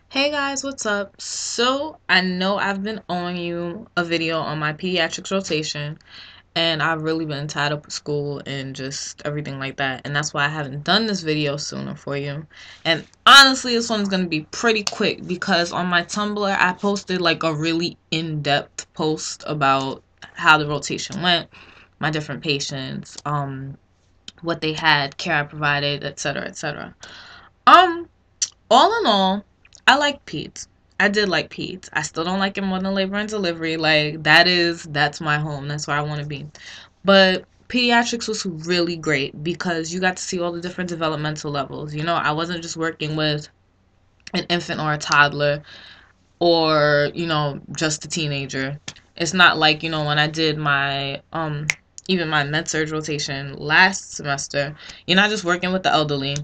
Hey guys, what's up? So, I know I've been owing you a video on my pediatrics rotation, and I've really been tied up with school and just everything like that, and that's why I haven't done this video sooner for you. And honestly, this one's gonna be pretty quick because on my Tumblr, I posted like a really in-depth post about how the rotation went, my different patients, what they had, care I provided, etc., etc. Um, all in all, I like Peds. I did like Peds. I still don't like it more than labor and delivery. Like that's my home. That's where I want to be. But pediatrics was really great because you got to see all the different developmental levels. I wasn't just working with an infant or a toddler or, just a teenager. It's not like, when I did my even my med surg rotation last semester, you're not just working with the elderly,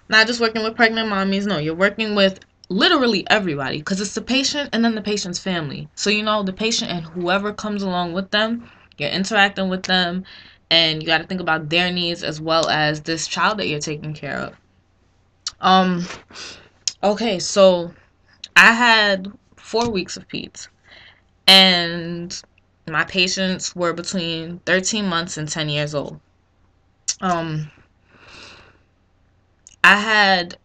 not just working with pregnant mommies. No, you're working with literally everybody because it's the patient and then the patient's family. So, the patient and whoever comes along with them, you're interacting with them, and you got to think about their needs as well as this child that you're taking care of. Um, okay, so I had 4 weeks of peds, and my patients were between 13 months and 10 years old. Um, I had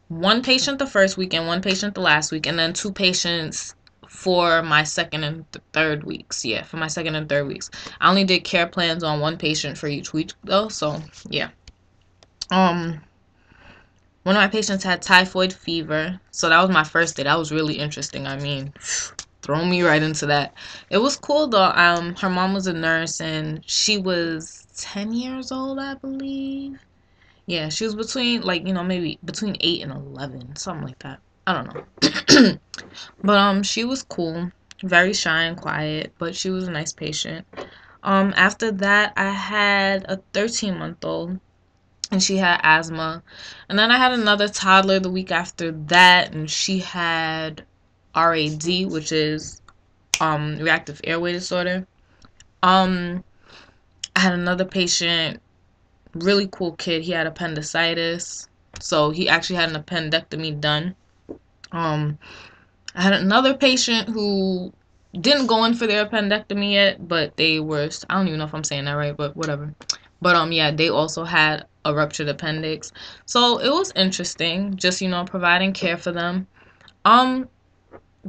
one patient the first week and one patient the last week, and then two patients for my second and third weeks. Yeah, for my second and third weeks. I only did care plans on one patient for each week though, so yeah. Um, one of my patients had typhoid fever, so that was my first day. That was really interesting. I mean, throw me right into that. It was cool though. Her mom was a nurse and she was 10 years old, I believe. Yeah, she was between, like, maybe between 8 and 11, something like that. I don't know. But she was cool, very shy and quiet, but she was a nice patient. After that, I had a 13-month-old and she had asthma. And then I had another toddler the week after that, and she had RAD, which is reactive airway disorder. I had another patient, really cool kid. He had appendicitis, so he actually had an appendectomy done. I had another patient who didn't go in for their appendectomy yet, but they were, I don't even know if I'm saying that right, but whatever. But yeah, they also had a ruptured appendix. So it was interesting, just, providing care for them.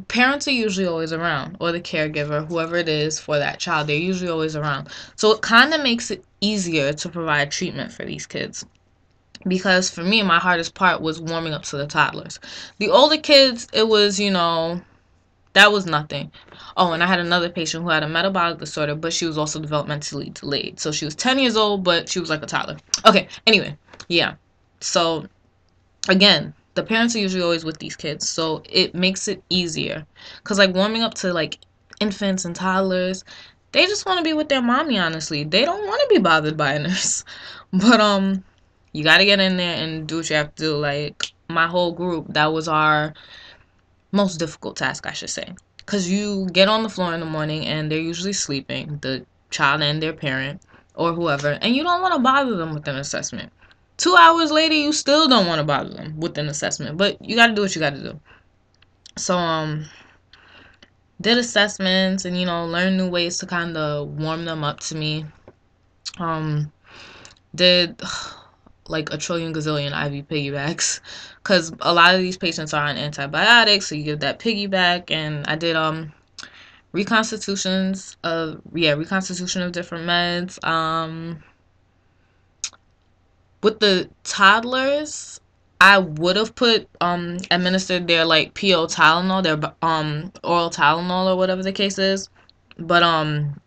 Parents are usually always around, or the caregiver, whoever it is for that child, they're usually always around. So it kind of makes it easier to provide treatment for these kids. Because for me, my hardest part was warming up to the toddlers. The older kids, it was, that was nothing. Oh, and I had another patient who had a metabolic disorder, but she was also developmentally delayed. So she was 10 years old, but she was like a toddler. Okay, anyway, yeah. So, again, the parents are usually always with these kids, so it makes it easier. Because, like, warming up to, like, infants and toddlers, they just want to be with their mommy, honestly. They don't want to be bothered by a nurse. But, you got to get in there and do what you have to do. Like, my whole group, that was our most difficult task, I should say. Because you get on the floor in the morning and they're usually sleeping, the child and their parent or whoever, and you don't want to bother them with an assessment. 2 hours later, you still don't want to bother them with an assessment, but you got to do what you got to do. So, did assessments and, learn new ways to kind of warm them up to me. Did like a trillion gazillion IV piggybacks because a lot of these patients are on antibiotics, so you give that piggyback. And I did reconstitution of different meds. With the toddlers, I would have put administered their like PO Tylenol, their oral Tylenol or whatever the case is, but and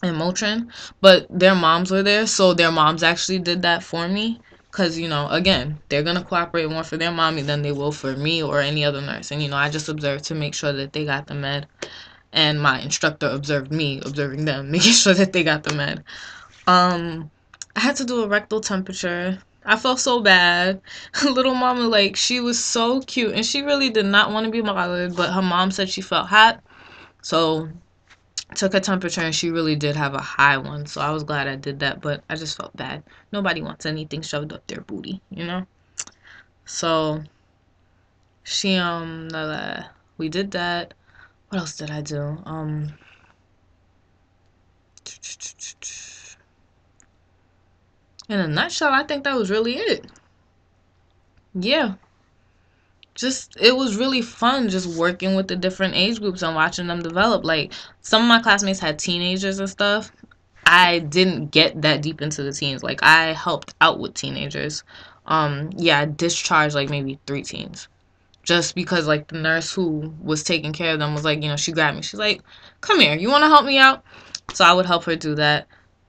Motrin, but their moms were there, so their moms actually did that for me. Because, again, they're going to cooperate more for their mommy than they will for me or any other nurse. And, I just observed to make sure that they got the med. And my instructor observed me, observing them, making sure that they got the med. I had to do a rectal temperature. I felt so bad. Little mama, like, she was so cute. And she really did not want to be bothered, but her mom said she felt hot. So took her temperature and she really did have a high one, so I was glad I did that, but I just felt bad. Nobody wants anything shoved up their booty. So She we did that. What else did I do? In a nutshell, I think that was really it. Yeah. Just, it was really fun just working with the different age groups and watching them develop. Like, some of my classmates had teenagers and stuff. I didn't get that deep into the teens. Like, I helped out with teenagers. Yeah, I discharged like maybe 3 teens. Just because like the nurse who was taking care of them was like, she grabbed me. She's like, come here, you want to help me out? So I would help her do that.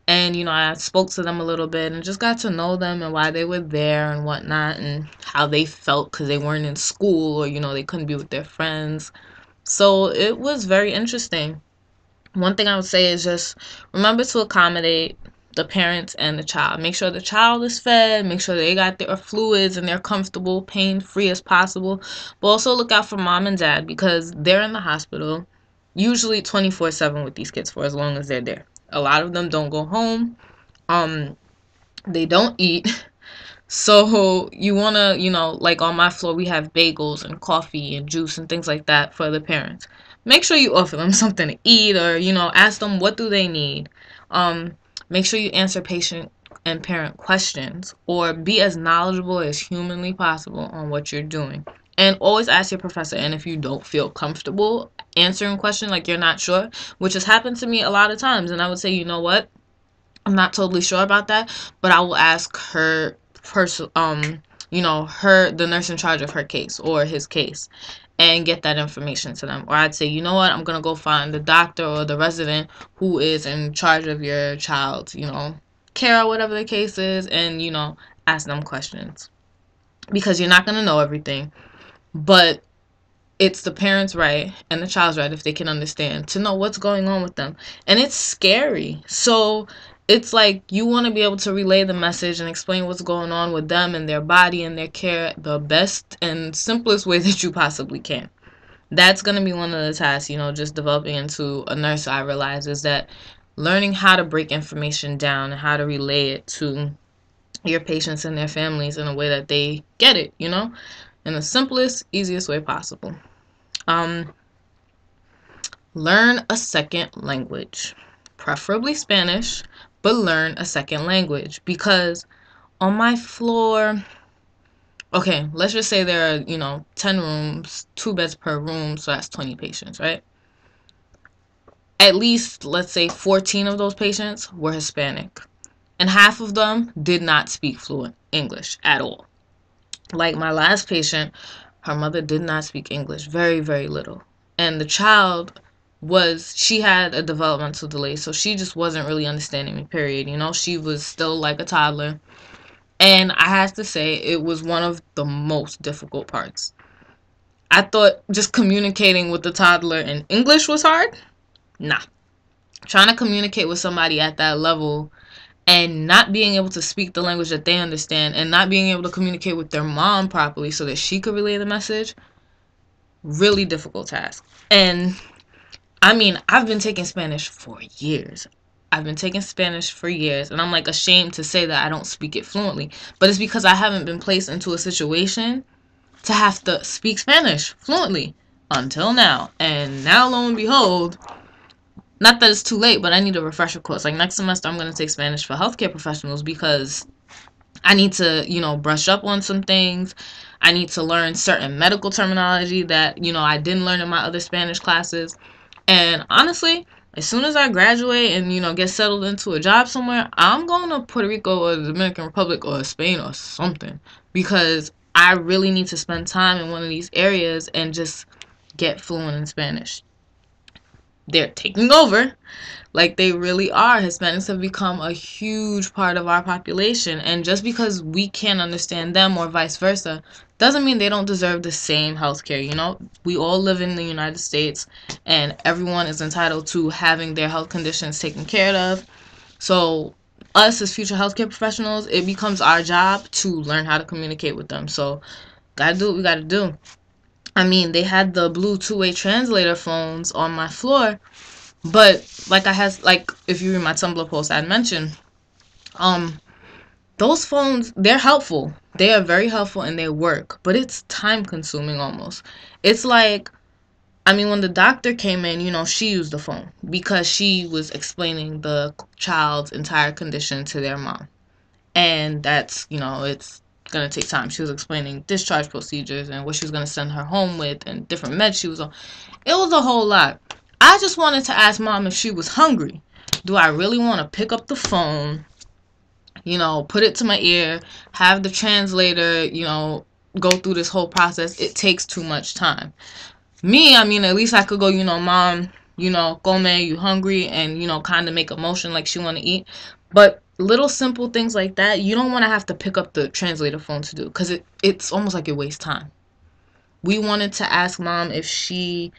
And, I spoke to them a little bit and just got to know them and why they were there and whatnot and how they felt because they weren't in school or, they couldn't be with their friends. So it was very interesting. One thing I would say is just remember to accommodate the parents and the child. Make sure the child is fed. Make sure they got their fluids and they're comfortable, pain-free as possible. But also look out for mom and dad because they're in the hospital usually 24/7 with these kids for as long as they're there. A lot of them don't go home. They don't eat. So you want to, like on my floor, we have bagels and coffee and juice and things like that for the parents. Make sure you offer them something to eat or, ask them what do they need. Make sure you answer patient and parent questions or be as knowledgeable as humanly possible on what you're doing. And always ask your professor. And if you don't feel comfortable answering a question like you're not sure, which has happened to me a lot of times, and I would say, you know what? I'm not totally sure about that, but I will ask her the nurse in charge of her case or his case and get that information to them. Or I'd say, you know what, I'm going to go find the doctor or the resident who is in charge of your child's, care or whatever the case is and, ask them questions. Because you're not going to know everything, but it's the parent's right and the child's right if they can understand to know what's going on with them. And it's scary. So it's like you want to be able to relay the message and explain what's going on with them and their body and their care the best and simplest way that you possibly can. That's going to be one of the tasks, just developing into a nurse. I realize is that learning how to break information down and how to relay it to your patients and their families in a way that they get it, in the simplest, easiest way possible. Learn a second language, preferably Spanish, but learn a second language because on my floor, okay, let's just say there are, 10 rooms, 2 beds per room, so that's 20 patients, right? At least, let's say 14 of those patients were Hispanic, and half of them did not speak fluent English at all. Like my last patient, her mother did not speak English, very, very little. And the child she had a developmental delay, so she just wasn't really understanding me, period. She was still like a toddler. And I have to say, it was one of the most difficult parts. I thought just communicating with the toddler in English was hard. Nah. Trying to communicate with somebody at that level and not being able to speak the language that they understand and not being able to communicate with their mom properly so that she could relay the message, really difficult task. And I mean, I've been taking Spanish for years. And I'm like ashamed to say that I don't speak it fluently, but it's because I haven't been placed into a situation to have to speak Spanish fluently until now. And now, lo and behold, not that it's too late, but I need a refresher course. Like next semester, I'm going to take Spanish for healthcare professionals because I need to, brush up on some things. I need to learn certain medical terminology that, I didn't learn in my other Spanish classes. And honestly, as soon as I graduate and, get settled into a job somewhere, I'm going to Puerto Rico or the Dominican Republic or Spain or something because I really need to spend time in one of these areas and just get fluent in Spanish. They're taking over. Like they really are. Hispanics have become a huge part of our population. And just because we can't understand them or vice versa, doesn't mean they don't deserve the same healthcare. We all live in the United States and everyone is entitled to having their health conditions taken care of. So us as future healthcare professionals, it becomes our job to learn how to communicate with them. So gotta do what we gotta do. I mean, they had the blue two-way translator phones on my floor, but like if you read my Tumblr post, I'd mentioned, those phones, they're helpful. They are very helpful and they work, but it's time consuming almost. It's like, I mean, when the doctor came in, she used the phone because she was explaining the child's entire condition to their mom. And that's, it's going to take time. She was explaining discharge procedures and what she was going to send her home with and different meds she was on. It was a whole lot. I just wanted to ask mom if she was hungry. Do I really want to pick up the phone, put it to my ear, have the translator, go through this whole process? It takes too much time. Me, I mean, at least I could go, mom, come, you hungry, and, kind of make a motion like she want to eat. But little simple things like that, you don't want to have to pick up the translator phone to do, because it's almost like it wastes time. We wanted to ask mom if she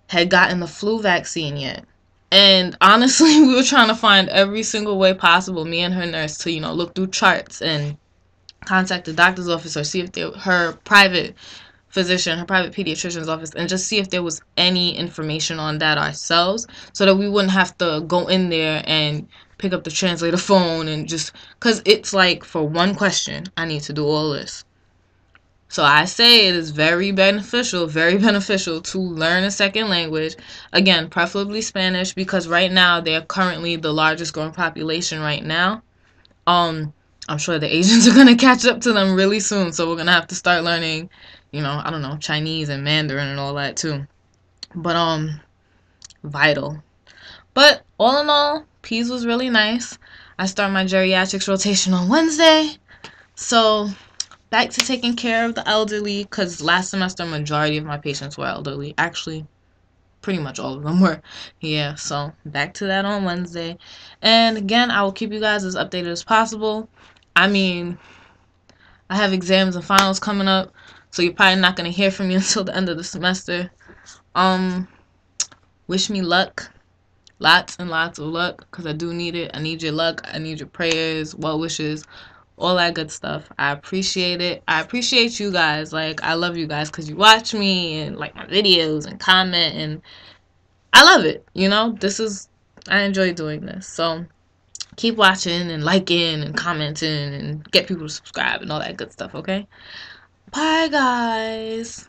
had gotten the flu vaccine yet. And honestly, we were trying to find every single way possible, me and her nurse, to, look through charts and contact the doctor's office or see if her private physician, her private pediatrician's office, and just see if there was any information on that ourselves, so that we wouldn't have to go in there and pick up the translator phone and just, because it's like, for one question, I need to do all this. So I say it is very beneficial to learn a second language. Again, preferably Spanish, because right now they're currently the largest growing population right now. I'm sure the Asians are going to catch up to them really soon, so we're going to have to start learning, I don't know, Chinese and Mandarin and all that too. But, vital. But, all in all, Peds was really nice. I start my geriatrics rotation on Wednesday, so back to taking care of the elderly, because last semester, majority of my patients were elderly. Actually, pretty much all of them were. Yeah, so back to that on Wednesday. And again, I will keep you guys as updated as possible. I mean, I have exams and finals coming up, so you're probably not going to hear from me until the end of the semester. Wish me luck. Lots and lots of luck, because I do need it. I need your luck. I need your prayers, well wishes, all that good stuff. I appreciate it. I appreciate you guys. Like, I love you guys because you watch me and like my videos and comment, and I love it. I enjoy doing this. So keep watching and liking and commenting and get people to subscribe and all that good stuff, okay? Bye, guys.